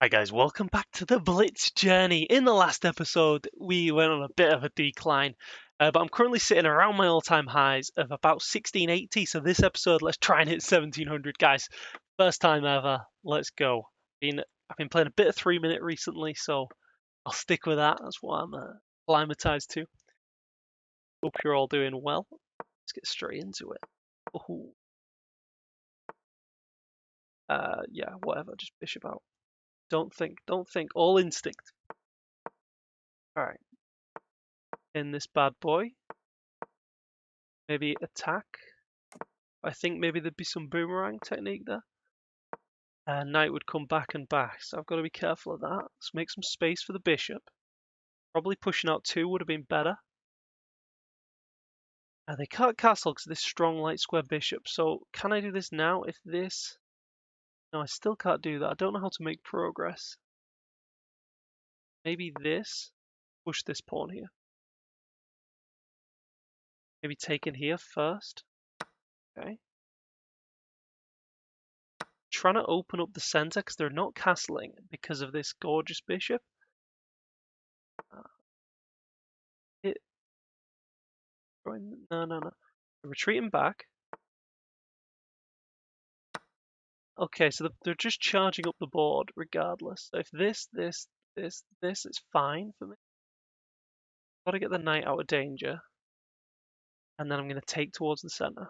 Hi guys, welcome back to the Blitz journey. In the last episode, we went on a bit of a decline, but I'm currently sitting around my all-time highs of about 1680. So this episode, let's try and hit 1700, guys. First time ever. Let's go. I've been playing a bit of 3 minute recently, so I'll stick with that. That's what I'm acclimatized to. Hope you're all doing well. Let's get straight into it. Ooh. Yeah, whatever. Just bishop out. Don't think. All instinct. All right. In this bad boy. Maybe attack. I think maybe there'd be some boomerang technique there. Knight would come back and back, so I've got to be careful of that. Let's make some space for the bishop. Probably pushing out two would have been better. They can't castle because of this strong light square bishop, so can I do this now? If this... No, I still can't do that. I don't know how to make progress. Maybe this. Push this pawn here. Maybe take in here first. Okay. Trying to open up the center because they're not castling because of this gorgeous bishop. No. Retreating back. Okay, so they're just charging up the board regardless. So if this, it's fine for me. Got to get the knight out of danger. And then I'm going to take towards the center.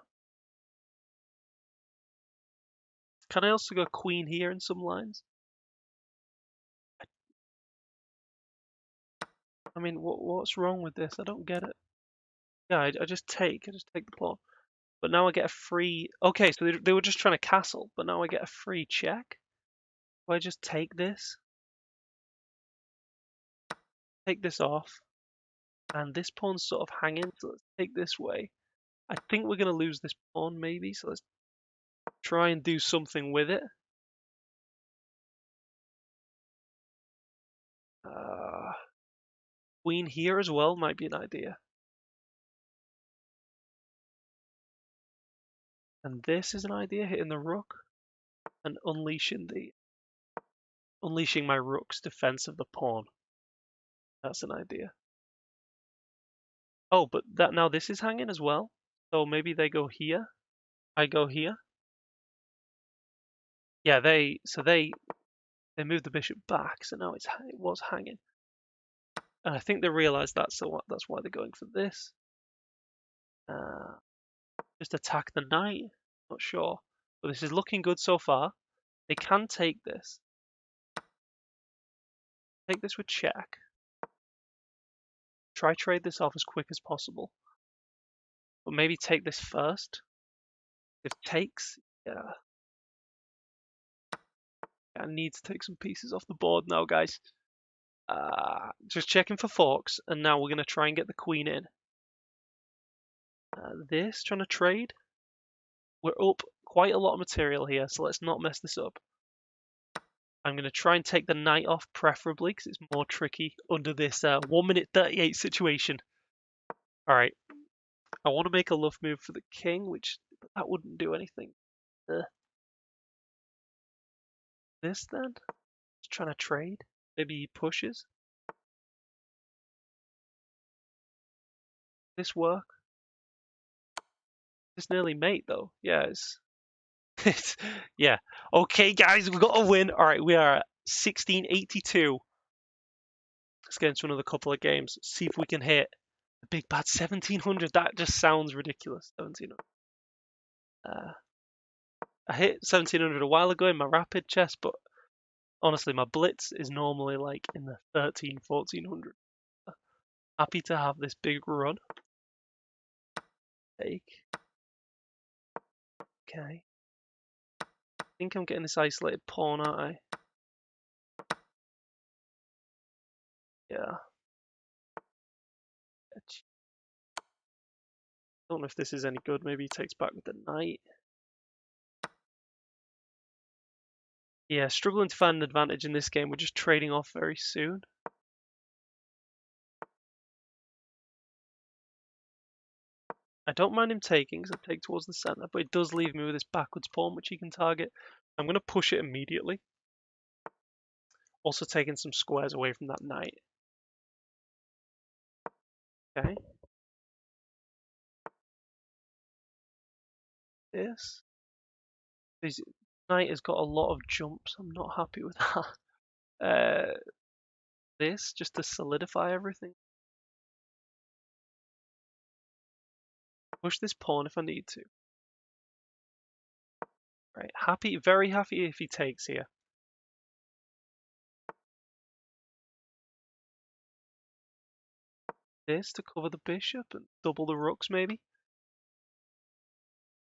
Can I also go queen here in some lines? I mean, what's wrong with this? I don't get it. Yeah, I just take the pawn. But now I get a free... Okay, so they were just trying to castle, but now I get a free check. Do I just take this? Take this off. And this pawn's sort of hanging, so let's take this way. I think we're going to lose this pawn, maybe, so let's try and do something with it. Queen here as well might be an idea. And this is an idea, hitting the rook and unleashing my rook's defense of the pawn. That's an idea. Oh, but now this is hanging as well. So maybe they go here. I go here. Yeah, they moved the bishop back, so now it was hanging. And I think they realized that, so that's why they're going for this. Just attack the knight. Not sure, but this is looking good so far. They can take this. Take this with check. Try trade this off as quick as possible. But maybe take this first. If takes, yeah. I need to take some pieces off the board now, guys. Just checking for forks, and now we're going to try and get the queen in. Trying to trade. We're up quite a lot of material here, so let's not mess this up. I'm going to try and take the knight off, preferably, because it's more tricky under this 1 minute 38 situation. All right. I want to make a love move for the king, that wouldn't do anything. This then? Just trying to trade. Maybe he pushes. This work? This nearly mate though. Yeah, yeah. Okay, guys, we've got a win. All right, we are at 1682. Let's get into another couple of games. See if we can hit the big bad 1700. That just sounds ridiculous. 1700. I hit 1700 a while ago in my rapid chess, but honestly, my blitz is normally like in the 1400. Happy to have this big run. Take. Okay. I think I'm getting this isolated pawn, aren't I? Yeah. Don't know if this is any good. Maybe he takes back with the knight. Yeah, struggling to find an advantage in this game. We're just trading off very soon. I don't mind him taking, because I take towards the center, but it does leave me with this backwards pawn, which he can target. I'm going to push it immediately. Also taking some squares away from that knight. Okay. This knight has got a lot of jumps. I'm not happy with that. This just to solidify everything. Push this pawn if I need to. Right, happy, very happy if he takes here. This to cover the bishop and double the rooks maybe.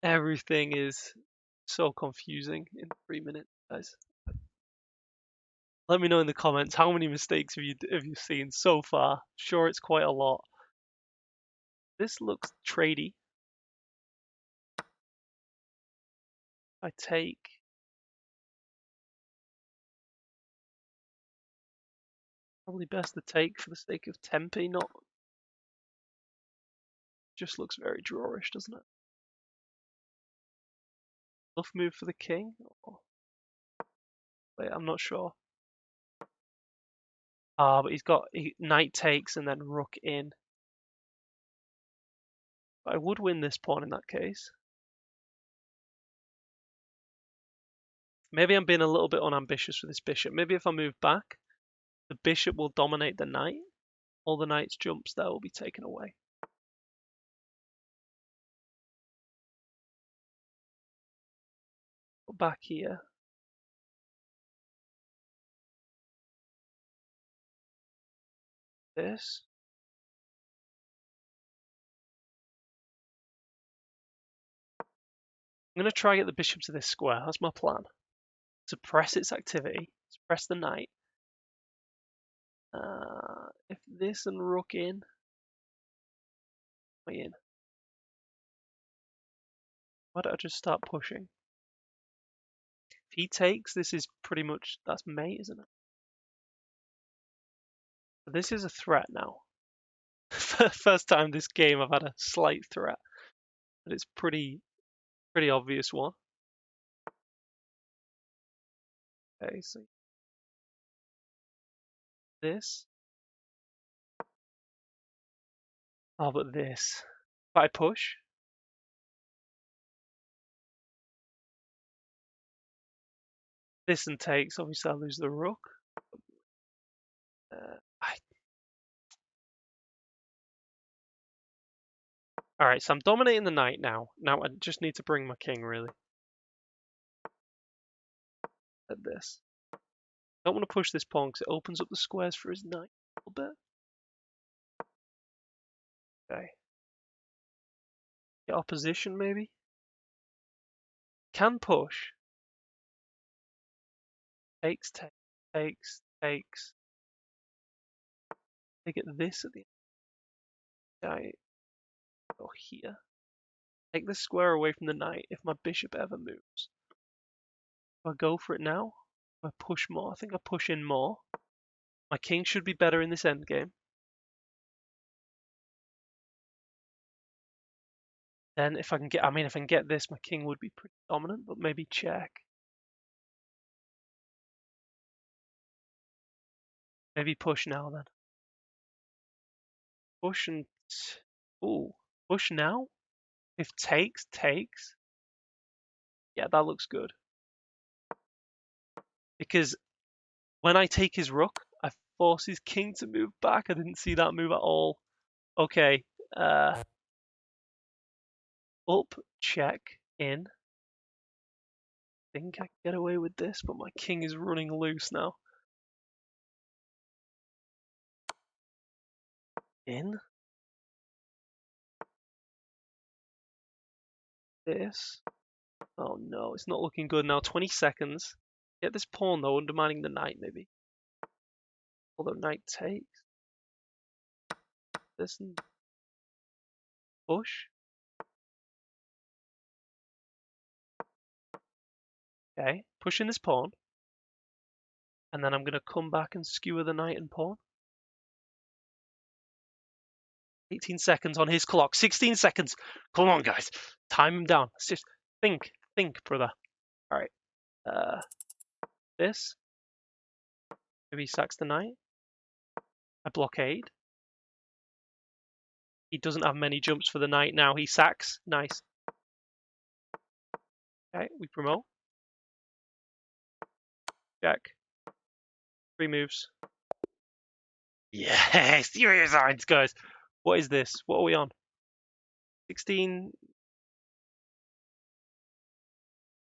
Everything is so confusing in 3 minutes, guys. Let me know in the comments how many mistakes have you seen so far. Sure, it's quite a lot. This looks tradey. I take. Probably best to take for the sake of Tempe, not. Just looks very drawish, doesn't it? Bluff move for the king? Oh. Wait, I'm not sure. Ah, but he's got knight takes and then rook in. But I would win this pawn in that case. Maybe I'm being a little bit unambitious with this bishop. Maybe if I move back, the bishop will dominate the knight. All the knight's jumps there will be taken away. Go back here. This. I'm going to try get the bishop to this square. That's my plan. Suppress its activity. Suppress the knight. If this and rook in. Am I in? Why don't I just start pushing? If he takes, this is pretty much, that's mate, isn't it? But this is a threat now. First time this game I've had a slight threat. But it's pretty obvious one. Okay, so this. Oh, but this. If I push. This and takes, obviously I lose the rook. Alright, so I'm dominating the knight now. Now I just need to bring my king, really. At this. Don't want to push this pawn because it opens up the squares for his knight a little bit. Okay. Get opposition, maybe? Can push. Takes, takes. They get this at the end. Okay. Go here. Take this square away from the knight if my bishop ever moves. Do I go for it now? Do I push more? I think I push in more. My king should be better in this endgame. Then if I can get, if I can get this, my king would be pretty dominant, but maybe check. Maybe push now then. Push and, ooh, push now? If takes. Yeah, that looks good. Because when I take his rook, I force his king to move back. I didn't see that move at all. Okay, up, check, in. I think I can get away with this, but my king is running loose now. In. This. Oh no, it's not looking good now. 20 seconds. Get this pawn though, undermining the knight maybe. Although knight takes. This and push. Okay, pushing this pawn. And then I'm going to come back and skewer the knight and pawn. 18 seconds on his clock. 16 seconds. Come on, guys. Time him down. Let's just think, brother. All right. This. Maybe he sacks the knight. I blockade. He doesn't have many jumps for the knight now. He sacks. Nice. Okay, we promote. Jack. 3 moves. Yes! Serious signs, guys! What is this? What are we on? 16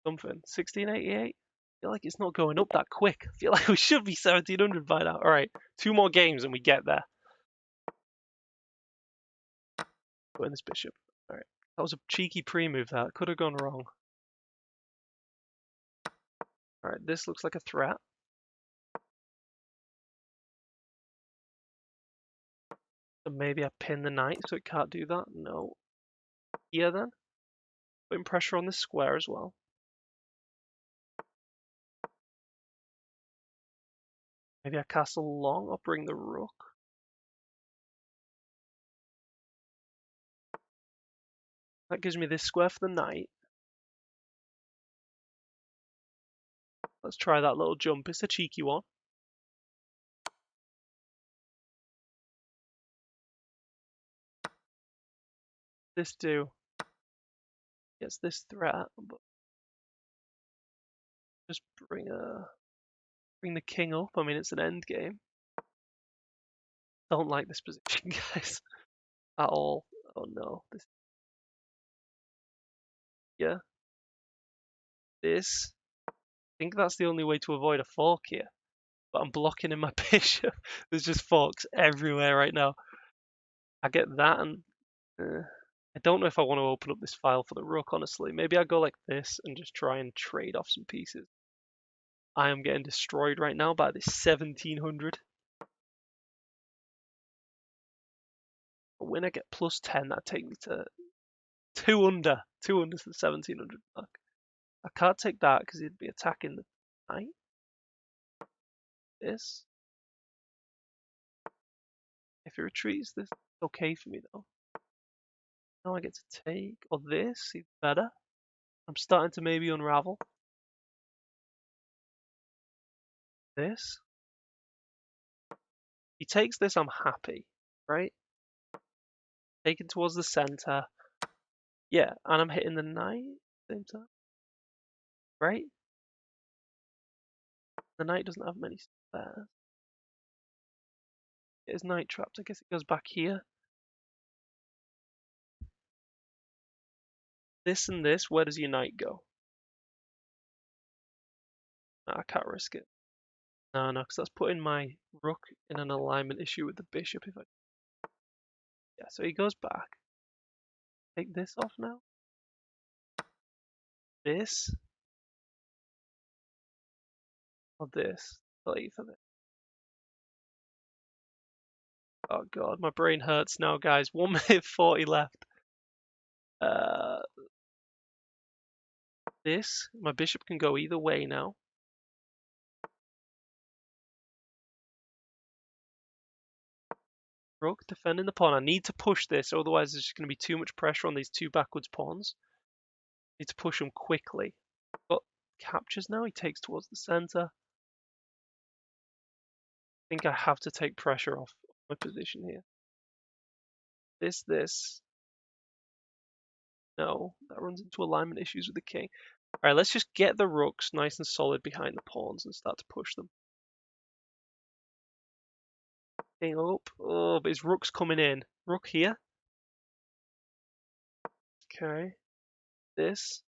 something. 1688? I feel like it's not going up that quick. I feel like we should be 1700 by now. Alright, 2 more games and we get there. Put in this bishop. Alright. That was a cheeky pre-move that. Could have gone wrong. Alright, this looks like a threat. So maybe I pin the knight so it can't do that. No. Here then. Putting pressure on this square as well. Maybe I castle long or bring the rook. That gives me this square for the knight. Let's try that little jump. It's a cheeky one. This do. Gets this threat, but just bring the king up. I mean, it's an end game. Don't like this position, guys, at all. Oh no. Yeah. This. I think that's the only way to avoid a fork here. But I'm blocking in my bishop. There's just forks everywhere right now. I get that, and I don't know if I want to open up this file for the rook, honestly. Maybe I go like this and just try and trade off some pieces. I am getting destroyed right now by this 1700. When I get plus 10, that'd take me to 2 under. 2 under to the 1700 mark. I can't take that because he'd be attacking the knight. This. If he retreats, this is okay for me though. Now I get to take, or this, even better. I'm starting to maybe unravel. This. He takes this, I'm happy, right? Taken towards the center. Yeah, and I'm hitting the knight at the same time. Right? The knight doesn't have many spares. Get his knight trapped. I guess it goes back here. This and this, where does your knight go? No, I can't risk it. No, because that's putting my rook in an alignment issue with the bishop. If I, yeah, so he goes back. Take this off now. This. Or this. Delete for this. Oh god, my brain hurts now, guys. 1 minute 40 left. This. My bishop can go either way now. Rook defending the pawn. I need to push this, otherwise there's just going to be too much pressure on these 2 backwards pawns. Need to push them quickly. Got captures now. He takes towards the center. I think I have to take pressure off my position here. This. No, that runs into alignment issues with the king. Alright, let's just get the rooks nice and solid behind the pawns and start to push them. King up. Oh, but his rook's coming in. Rook here. Okay. This.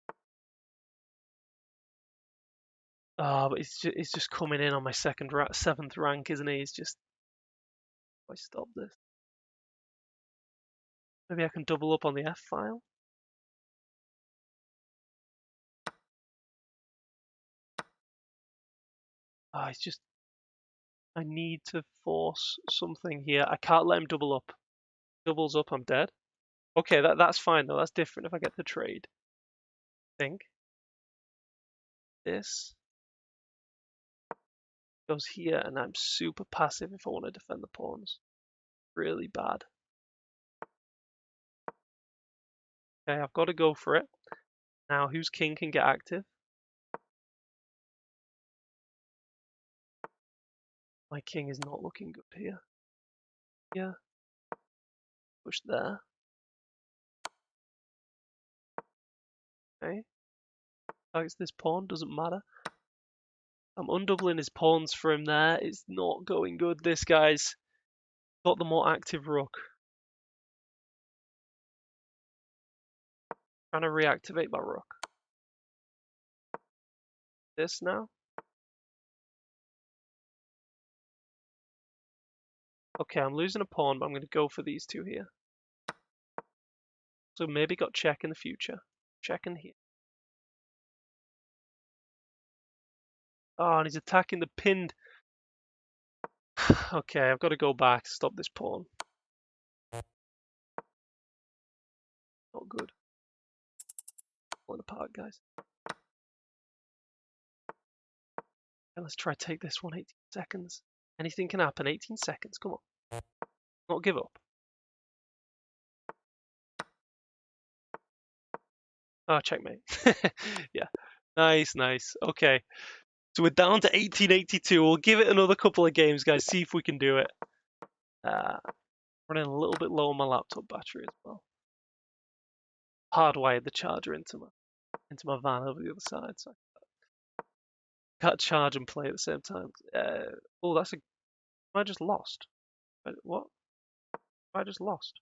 Oh, but he's just coming in on my 7th rank, isn't he? He's just... I stop this. Maybe I can double up on the F file. Oh, he's just... I need to force something here. I can't let him double up. Doubles up, I'm dead. Okay, that's fine though. That's different if I get the trade. I think. This goes here, and I'm super passive if I want to defend the pawns. Really bad. Okay, I've got to go for it. Now, whose king can get active? My king is not looking good here. Yeah. Push there. Okay. Targets this pawn, doesn't matter. I'm undoubling his pawns for him there. It's not going good, this guy's got the more active rook. Trying to reactivate my rook. This now. Okay, I'm losing a pawn, but I'm going to go for these two here. So maybe got check in the future. Check in here. Oh, and he's attacking the pinned. Okay, I've got to go back, stop this pawn. Not good. Falling apart, guys. Okay, let's try take this one, 18 seconds. Anything can happen, 18 seconds, come on. Not give up. Oh, checkmate. Yeah, nice, nice. Okay, so we're down to 1882. We'll give it another couple of games, guys, see if we can do it. Running a little bit low on my laptop battery as well. Hardwired the charger into my van over the other side, so I can't charge and play at the same time. Oh, that's a. I just lost. What? I just lost.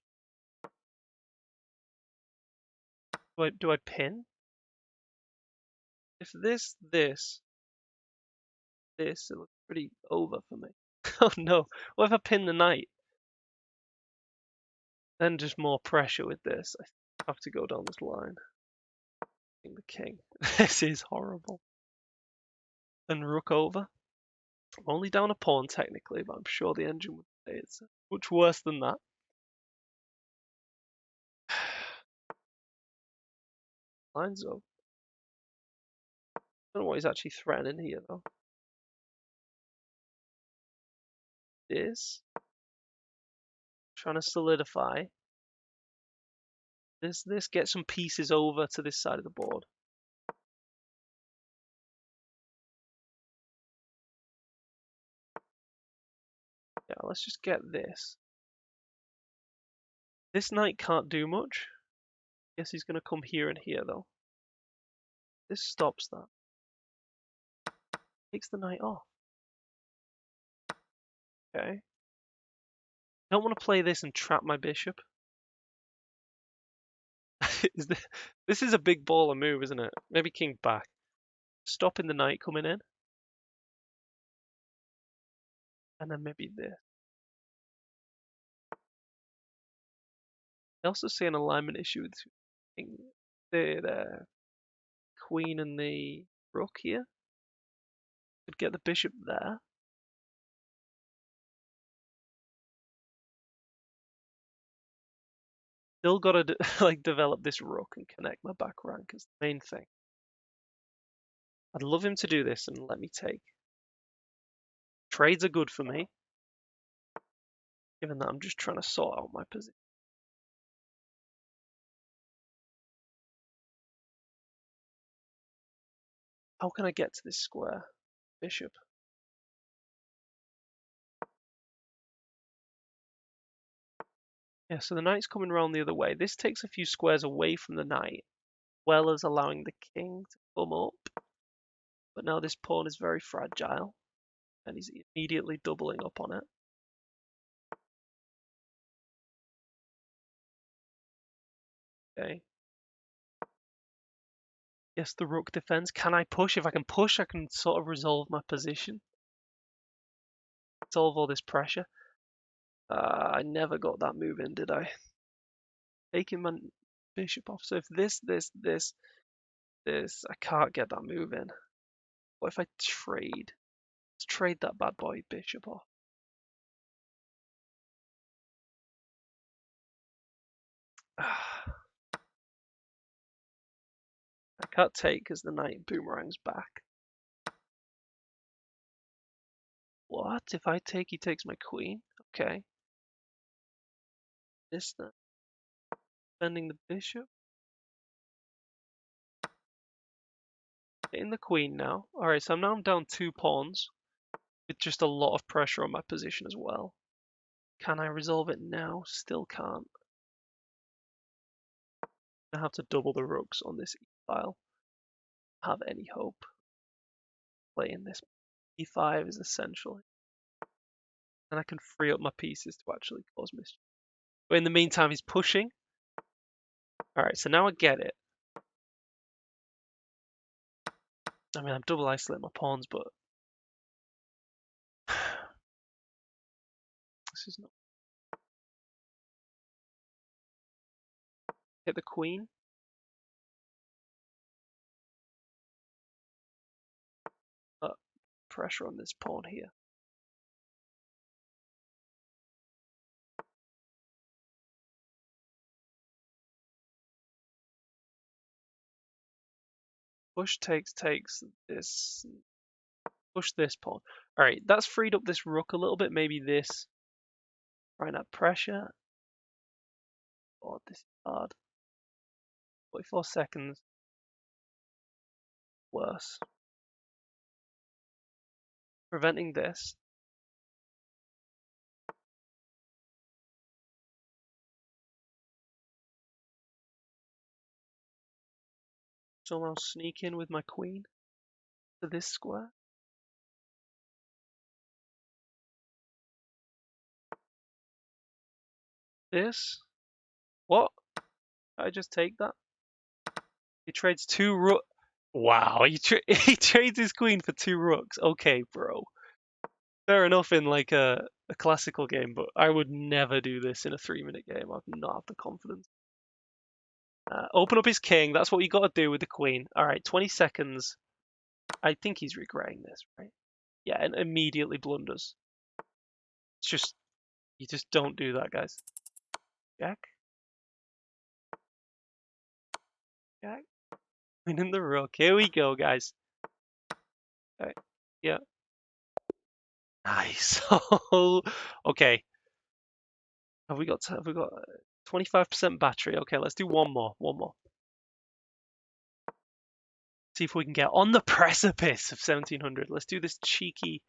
Do I pin? If this, it looks pretty over for me. Oh no! What if I pin the knight? Then just more pressure with this. I have to go down this line. The king. This is horrible. And rook over. I'm only down a pawn technically, but I'm sure the engine would say it's much worse than that. Lines up. I don't know what he's actually threatening here though. This. Trying to solidify. This gets some pieces over to this side of the board. Yeah, let's just get this. This knight can't do much. Guess he's going to come here and here though. This stops that. Takes the knight off. Okay. Don't want to play this and trap my bishop. This is a big baller move, isn't it? Maybe king back. Stopping the knight coming in. And then maybe this. I also see an alignment issue with the queen and the rook here. Could get the bishop there. Still got to like develop this rook and connect my back rank is the main thing. I'd love him to do this and let me take. Trades are good for me, given that I'm just trying to sort out my position. How can I get to this square? Bishop. Yeah, so the knight's coming around the other way. This takes a few squares away from the knight, as well as allowing the king to come up. But now this pawn is very fragile, and he's immediately doubling up on it. Okay. Yes, the rook defends. Can I push? If I can push, I can sort of resolve my position. Solve all this pressure. I never got that move in, did I? Taking my bishop off. So if this, I can't get that move in. What if I trade? Let's trade that bad boy bishop off. I can't take because the knight boomerangs back. What? If I take, he takes my queen? Okay. This then. Defending the bishop. Getting the queen now. Alright, so now I'm down 2 pawns. with just a lot of pressure on my position as well. Can I resolve it now? Still can't. I have to double the rooks on this e-file. Have any hope. Playing this e5 is essential. And I can free up my pieces to actually cause mischief. But in the meantime, he's pushing. Alright, so now I get it. I mean, I'm double isolating my pawns, but this is not. Hit the queen. Pressure on this pawn here. Push takes this. Push this pawn. Alright, that's freed up this rook a little bit. Maybe this. Trying to pressure. Oh, this is hard. 44 seconds. Worse. Preventing this. Somehow sneak in with my queen to this square. This. What? I just take that? He trades 2 rook. Wow, he trades his queen for 2 rooks. Okay, bro. Fair enough in like a classical game, but I would never do this in a 3-minute game. I'd not have the confidence. Open up his king. That's what you got to do with the queen. All right, 20 seconds. I think he's regretting this, right? Yeah, and immediately blunders. It's just, you just don't do that, guys. Jack? Jack? Winning the rook. Here we go, guys. All right. Yeah. Nice. Okay. Have we got 25% battery? Okay, let's do one more. One more. See if we can get on the precipice of 1700. Let's do this cheeky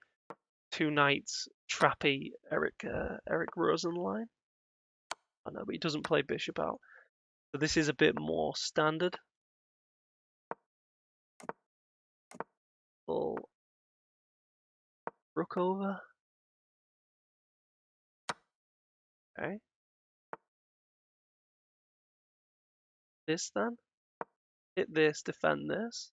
2 knights trappy Eric Rosen line. I know, but he doesn't play bishop out. So this is a bit more standard. Full rook over. Okay. This then. Hit this, defend this.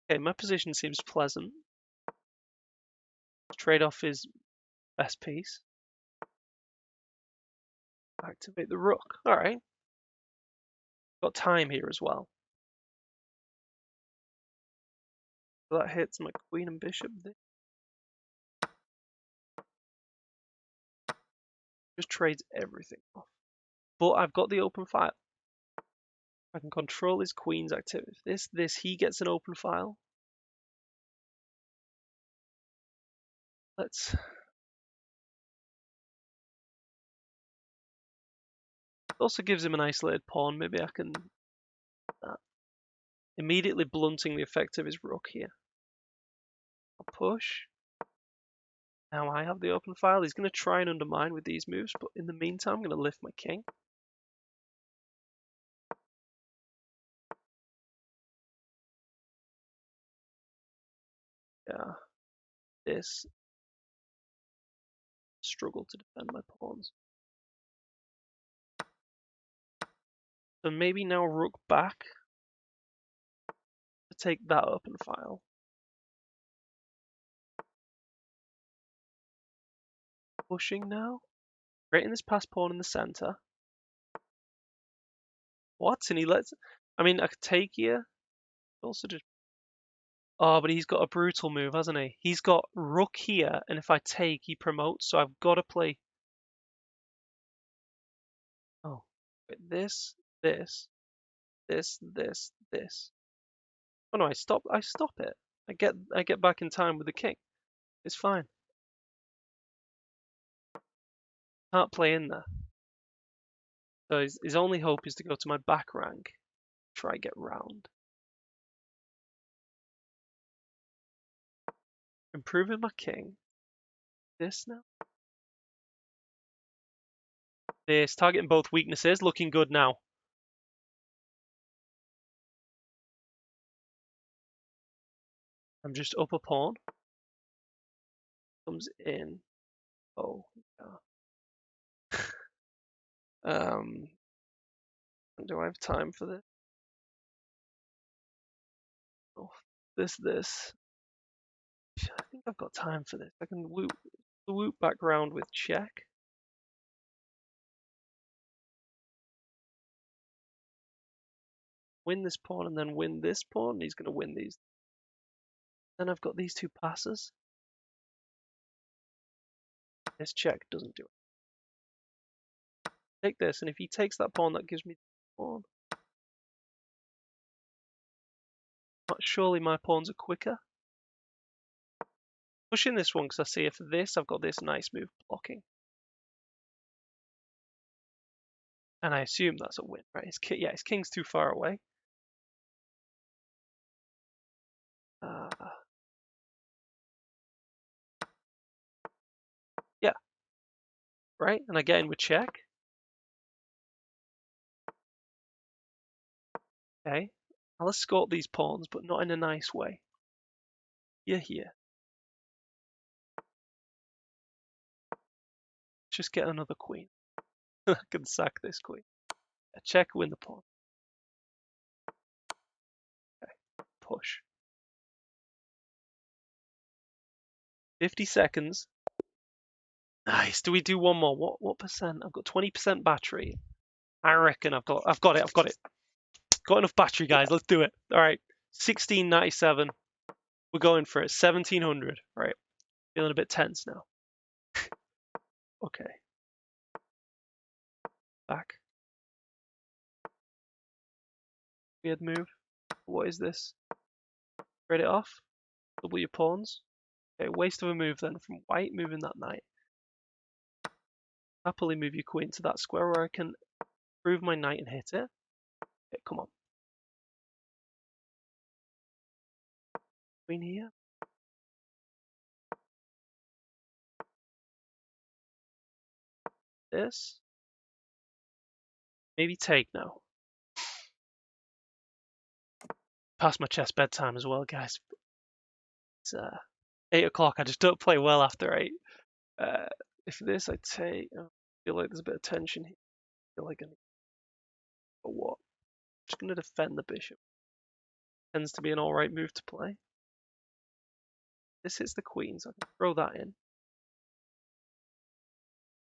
Okay, my position seems pleasant. Trade off his best piece. Activate the rook. Alright. Got time here as well. So that hits my queen and bishop. Just trades everything off. But I've got the open file. I can control his queen's activity. This, he gets an open file. Let's. It also gives him an isolated pawn. Maybe I can. Immediately blunting the effect of his rook here. I'll push. Now I have the open file. He's going to try and undermine with these moves, but in the meantime, I'm going to lift my king. Yeah. This. Struggle to defend my pawns. So maybe now rook back to take that open file. Pushing now. Creating this pass pawn in the center. What? And he lets. I mean, I could take here. Also just. Oh, but he's got a brutal move, hasn't he? He's got rook here, and if I take, he promotes. So I've got to play. Oh, wait, this. Oh no, I stop it. I get back in time with the king. It's fine. Can't play in there. So his only hope is to go to my back rank. Try get round. Improving my king. This now. This, targeting both weaknesses, looking good now. I'm just up a pawn. Comes in. Oh, yeah. Do I have time for this? Oh, this. I think I've got time for this. I can whoop back round with check. Win this pawn and then win this pawn. He's going to win these. Then I've got these two passes. This check doesn't do it. Take this, and if he takes that pawn, that gives me the pawn. But surely my pawns are quicker. Pushing this one because I see if this, I've got this nice move blocking. And I assume that's a win, right? His king's too far away. Yeah. Right? And I get in with check. Okay. I'll escort these pawns, but not in a nice way. You're here. Just get another queen. I can sack this queen. Check, win the pawn. Okay. Push. 50 seconds. Nice. Do we do one more? What percent? I've got 20% battery. I reckon I've got it. Got enough battery, guys. Let's do it. All right. 1697. We're going for it. 1700. Right. Feeling a bit tense now. Okay. Back. Weird move. What is this? Read it off. Double your pawns. Okay, waste of a move then from white, moving that knight. Happily move your queen to that square where I can prove my knight and hit it. Okay, come on. Queen here. This. Maybe take now. Past my chess bedtime as well, guys. It's 8 o'clock. I just don't play well after 8. If this I take, I feel like there's a bit of tension here. I feel like I need for what? I'm just going to defend the bishop. Tends to be an alright move to play. This hits the queen, so I can throw that in.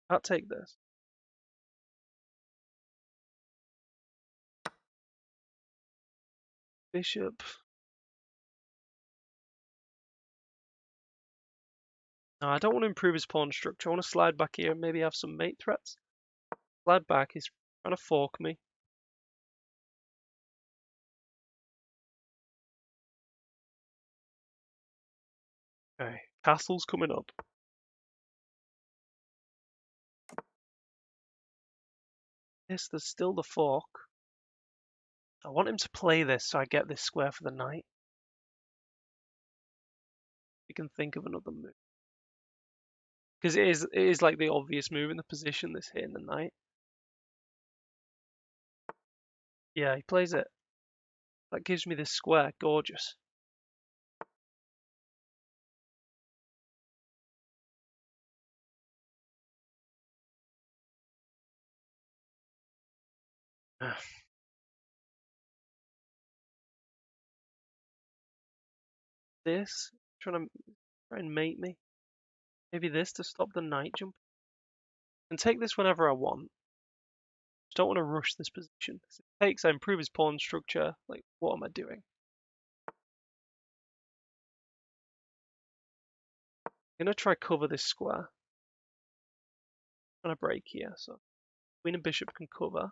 I'll take this. Bishop. No, I don't want to improve his pawn structure. I want to slide back here and maybe have some mate threats. Slide back, he's trying to fork me. Okay, castle's coming up. Yes, there's still the fork. I want him to play this so I get this square for the knight. You can think of another move. Because it is like the obvious move in the position, this hitting the knight. Yeah, he plays it. That gives me this square. Gorgeous. This, trying to try and mate me. Maybe this to stop the knight jump. And take this whenever I want. Just don't want to rush this position. If it takes, I improve his pawn structure. Like, what am I doing? I'm going to try cover this square. I'm going to break here, so queen and bishop can cover.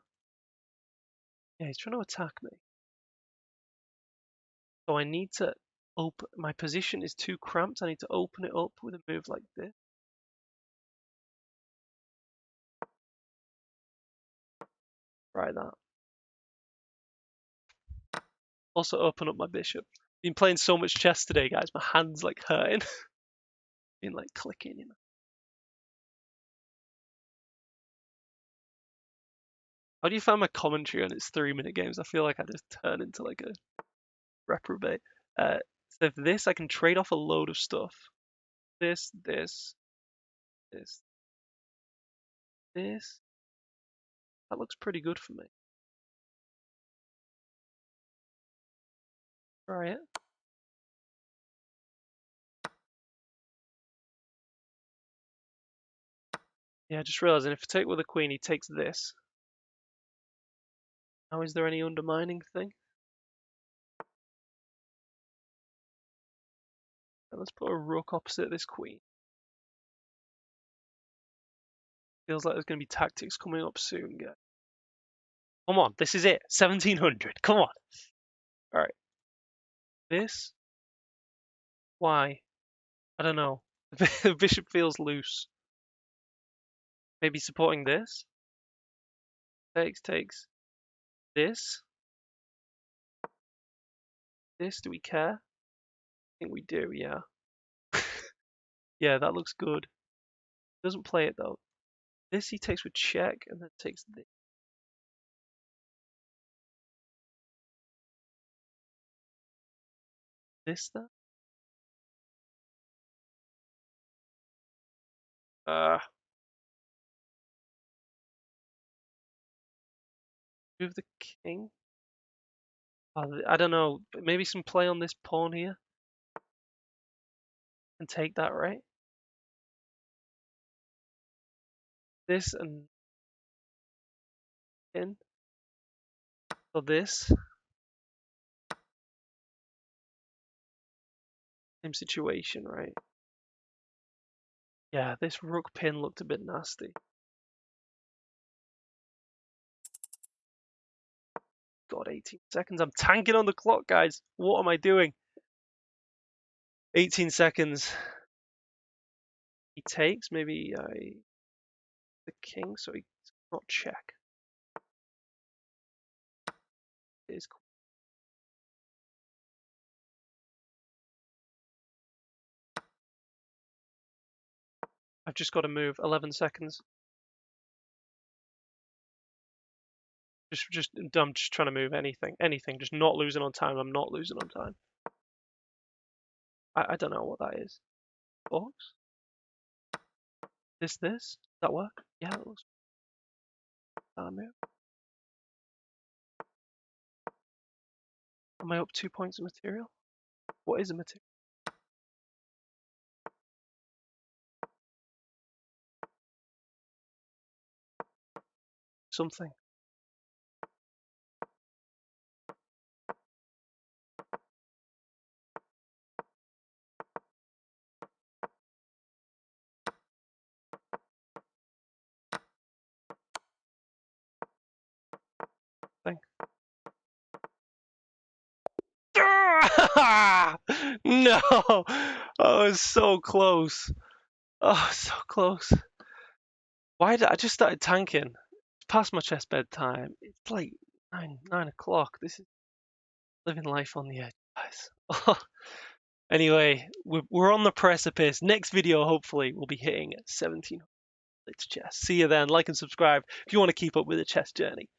Yeah, he's trying to attack me. So I need to open. My position is too cramped. I need to open it up with a move like this. Try that. Also open up my bishop. Been playing so much chess today, guys. My hand's like hurting. been like clicking, you know. How do you find my commentary on its 3-minute games? I feel like I just turn into like a reprobate. So for this, I can trade off a load of stuff. This, this, this, this. That looks pretty good for me. Try it. Yeah, just realizing if I take with a queen, he takes this. Now, is there any undermining thing? Let's put a rook opposite this queen. Feels like there's going to be tactics coming up soon, guys. Come on, this is it. 1700. Come on. All right. This. Why? I don't know. The bishop feels loose. Maybe supporting this. Takes. This. This. Do we care? I think we do, yeah. Yeah, that looks good. Doesn't play it though. This he takes with check and then takes this. This then? Move the king. I don't know. Maybe some play on this pawn here. And take that, right? This and in. So this. Same situation, right? Yeah, this rook pin looked a bit nasty. God, 18 seconds. I'm tanking on the clock, guys. What am I doing? 18 seconds. He takes. Maybe the king, so he's not check. It is cool. I've just got to move. 11 seconds. I'm just trying to move anything. Just not losing on time. I'm not losing on time. I don't know what that is. Box? This? Does that work? Yeah, that looks. Move. Am I up 2 points of material? What is a material? Something. Thing. No! Oh, I was so close. Oh, so close. Why did I just started tanking? It's past my chest bedtime. It's like 9 o'clock. This is living life on the edge, guys. Anyway, we're on the precipice. Next video, hopefully, we'll be hitting 17 Blitz chess. See you then. Like and subscribe if you want to keep up with the chess journey.